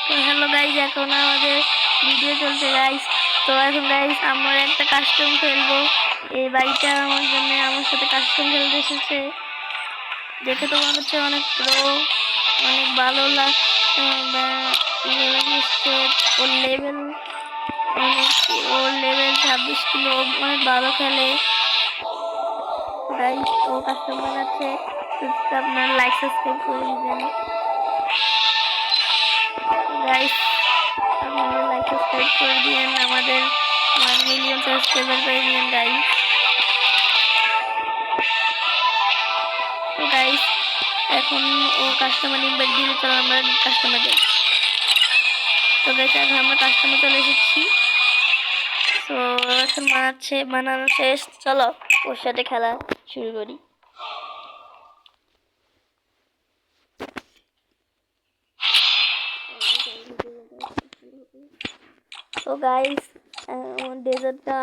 তো hello guys, এখন আমাদের ভিডিও চলছে গাইস। তো এখন গাইস আমরা একটা কাস্টম খেলবো। এই বাইকটা আমার জন্য আমার সাথে কাস্টম খেলতে এসেছে। দেখে তো মনে হচ্ছে অনেক প্রো, অনেক ভালো লাগছে। ওর লেভেল ওর লেভেল 26 কিলো, অনেক ভালো খেলে গাইস। ও কাস্টম বানাচ্ছে, আপনার লাইক সাবস্ক্রাইব করে দিবেন গাইস। আপনারা লাইক সাবস্ক্রাইব করে দিয়েন, আমাদের 1 মিলিয়ন সাবস্ক্রাইবার করে দিয়েন গাইস। তো গাইস এখন ও কাস্টমার ইনভাইট দিলে চলো আমরা কাস্টমার যাই। তো গাইস এখন আমরা কাস্টমার চলে এসেছি। তো এখন বানানো শেষ, চলো ওর সাথে খেলা শুরু করি। তো গাইস ডেজার্টটা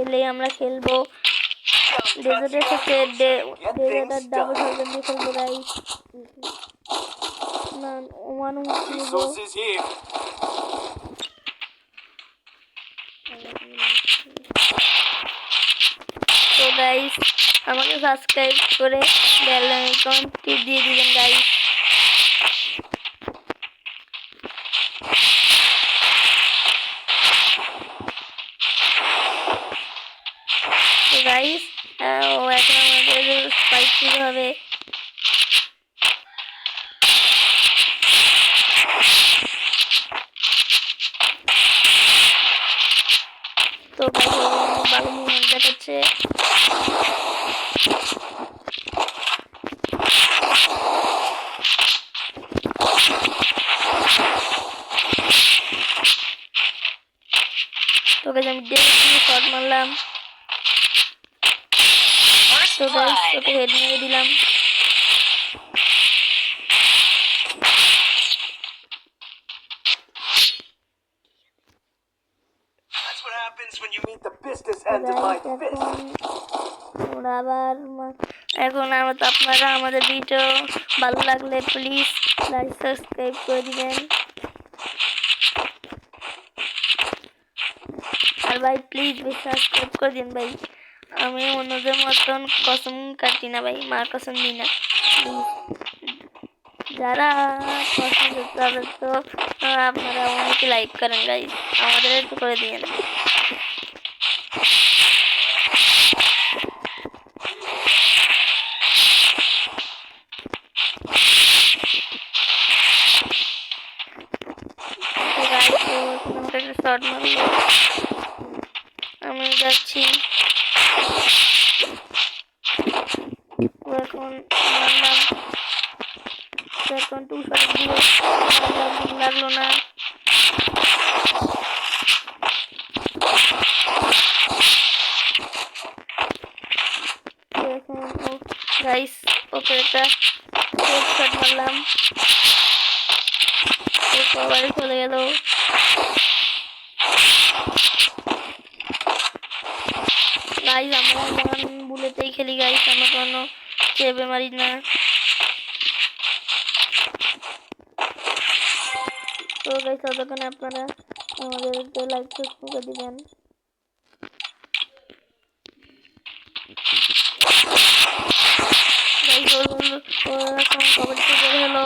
এলে আমরা খেলবো। ডেজার্টের সাথে ডেজার্টার ডাবল সার্জন দিয়ে খেলবো গাইস। না ওমানো নেবো। তো গাইস আমাকে সাবস্ক্রাইব করে বেল আইকনটি দিয়ে দিবেন গাইস। তো গাইস ও এখন আমাদের স্পাইক দিতে হবে। তো গাইস ভালো মুভমেন্ট দেখাচ্ছে। তো গাইস আমি দিয়ে শট মারলাম। তো গাইস ওকে হেড মেরে দিলাম। এখন আপনারা আমাদের ভিডিও ভালো লাগলে প্লিজ লাইক সাবস্ক্রাইব করে দিবেন। আর ভাই প্লিজ সাবস্ক্রাইব করে দিন ভাই। আমি অন্যদের মতন কসম কাটি না ভাই, মার কসম দিই না। যারা পছন্দ তাদের তো আপনারা অনেকে লাইক করেন গাইস, আমাদের একটু করে দিন। শট মারলো, আমি যাচ্ছি। এখন মারলাম, এখন 2 শট দিয়ে লাগলো না। গাইস ওকে একটা শট মারলাম, বাড়ি চলে গেল। গাইস আমরা এখন বুলেটেই খেলি গাইস, আমরা কোনো চেপে মারি না। তো গাইস ততক্ষণে আপনারা আমাদেরকে লাইক করে দিবেন। গাইস ও এখন কবাডি থেকে বের হলো।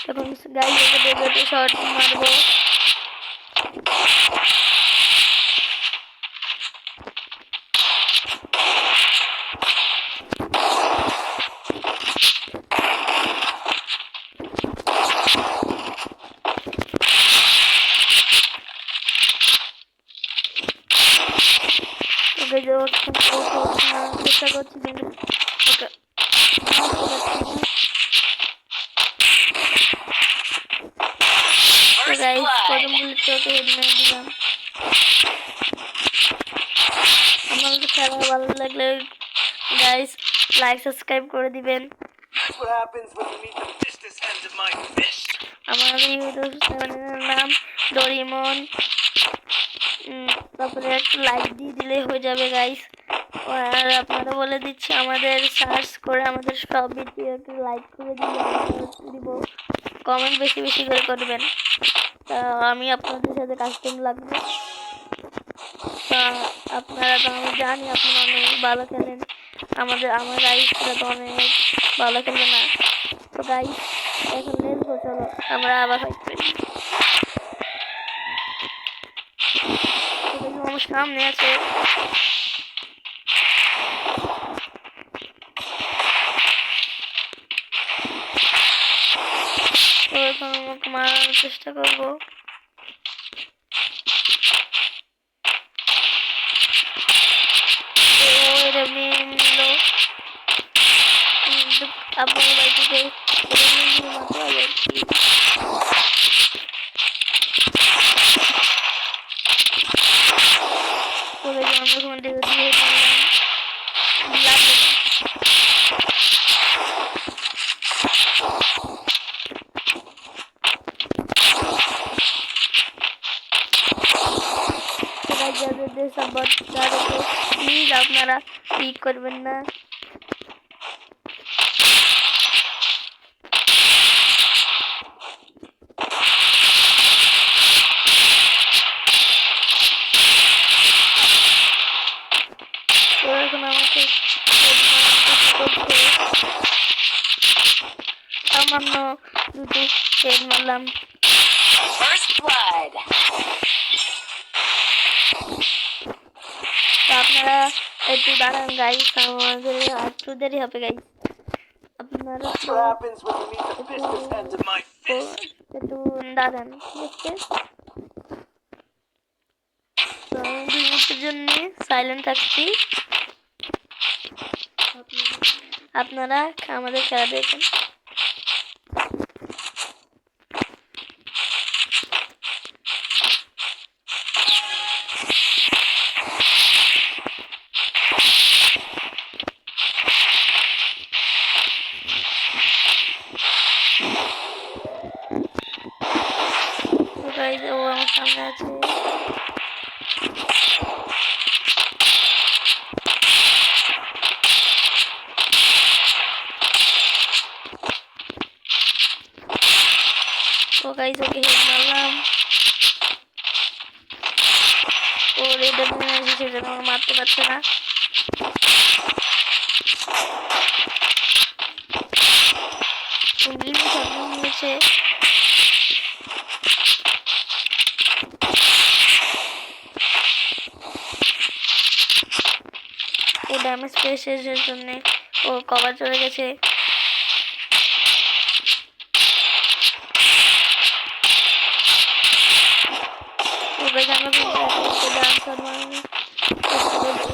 এখন গাইস ওকে ডেজার্টে শট মারবো। চেষ্টা করছি কিন্তু গাইস প্রথম বুলেটে ওকে হেড মেরে দিলাম। আমাদের খেলা ভালো লাগলে গাইস লাইক সাবস্ক্রাইব করে দিবেন। আমার ইউটিউব চ্যানেলের নাম ডোরিমন। তারপরে একটা লাইক দিয়ে দিলে হয়ে যাবে গাইস। আর আপনারা বলে দিচ্ছি আমাদের সার্চ করে আমাদের সব ভিডিওকে লাইক করে দিব, কমেন্ট বেশি বেশি করে করবেন। তা আমি আপনাদের সাথে কাস্টম লাগবে। তা আপনারা তো আমি জানি আপনারা অনেক ভালো খেলেন, আমার গাইসরা তো অনেক ভালো খেলবে না। তো গাইস এখন লেটস চলো আমরা আবার ফাইট করি। আমার সামনে আছে, তো এখন আমাকে মারার চেষ্টা করবো। আপনার বাড়িতে চলে যাই আমরা ওখান থেকে দিয়ে লাগবে। যাদের সাপোর্ট তাদেরকে প্লিজ আপনারা ক্লিক করবেন না। এখন আমাকে সামান্য দুটো হেড মারলাম। আপনারা একটু দাঁড়ান গাইস, আমাদের একটু দেরি হবে গাইস। আপনারা একটু দাঁড়ান, ঠিক আছে? তো আমি 2 মিনিটের জন্য সাইলেন্ট থাকছি, আপনারা আমাদের খেলা দেখেন। ও আমার সামনে আছে, ও গাইস ওকে হেড মারলাম। ও রেডার নিয়ে এসেছে, সেজন্য আমাকে মারতে পারছে না। ইংলিশ সামনে নিয়েছে, ও ড্যামেজ পেয়েছে জন্য ও কভার চলে গেছে।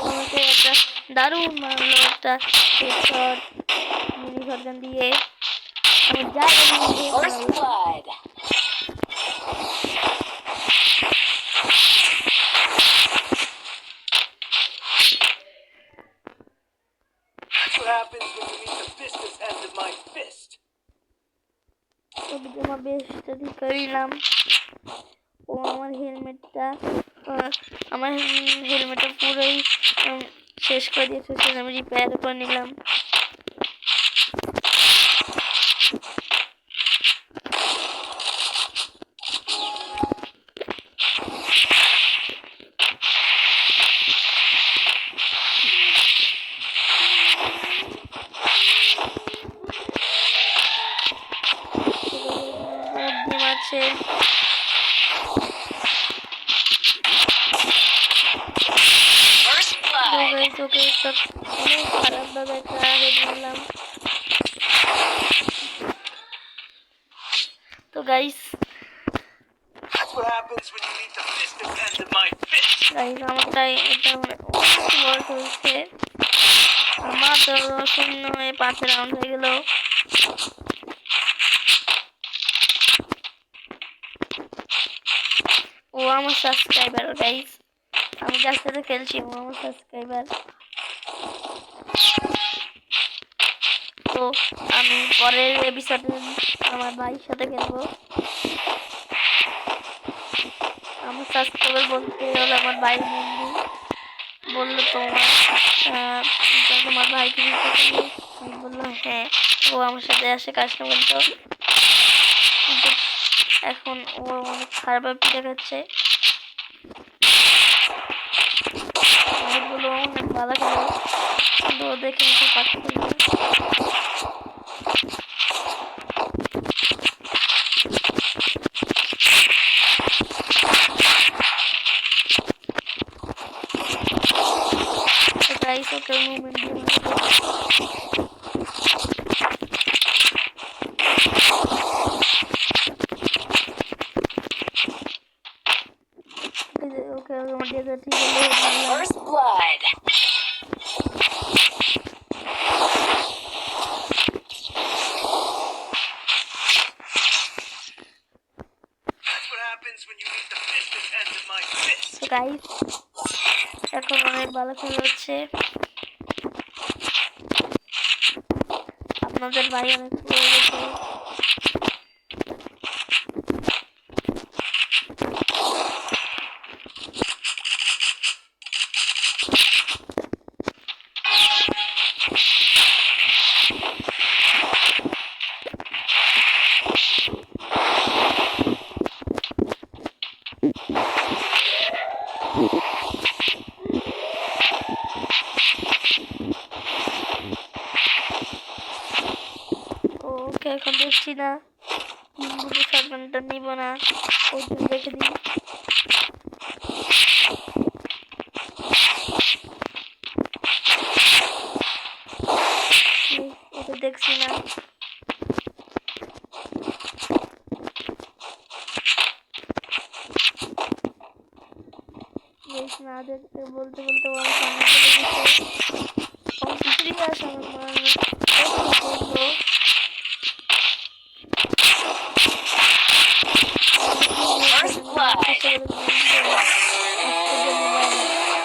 আমাকে একটা দারুণ মারলো একটা হেডশট মিনি শটগান দিয়ে। আমি যাই আমার বেস্টটা ঠিক করলাম। ও আমার হেলমেটটা পুরোই শেষ করে দিয়েছে, সেটা আমি রিপেয়ার করে নিলাম। আছে তোকে অনেক খারাপ ভাবে একটা হেড মারলাম। তো গাইস আমারটা এটা বড় চলছে, আমার তো 0-5 রাউন্ড হয়ে গেল। ও আমার সাবস্ক্রাইবার গাইস, আমি যার সাথে খেলছি ও আমার সাবস্ক্রাইবার। তো আমি পরের এপিসোডে আমার ভাইয়ের সাথে খেলবো। সাবস্ক্রাইবার বলতে হলো আমার ভাই বন্ধু বললো তোমার ভাইকে দিতে পারবে। আমি বললাম হ্যাঁ, ও আমার সাথে আসে কাস্টমার তো, কিন্তু এখন ও অনেক খারাপভাবে দেখাচ্ছে। ভাইগুলো অনেক ভালো খেলে, কিন্তু ও দেখে নিতে পারছি না। গাইস ওকে মুভমেন্ট দিয়ে ওকে আমার দিয়ে ঠিক আছে। First blood. That's what happens when you eat the fish that ends in my fist. তো গাইস এখন অনেক ভালো খেলা হচ্ছে, আপনাদের ভাই অনেক হয়ে গেছে। ওকে এখন দেখছি না, বুঝে শটগানটা নিব না, ওই জন্য রেখে দিই। ওকে দেখছি না, না দেখতে বলতে বলতে ও আমার সামনে চলে গেছে। ও পিছড়ি আসে আমার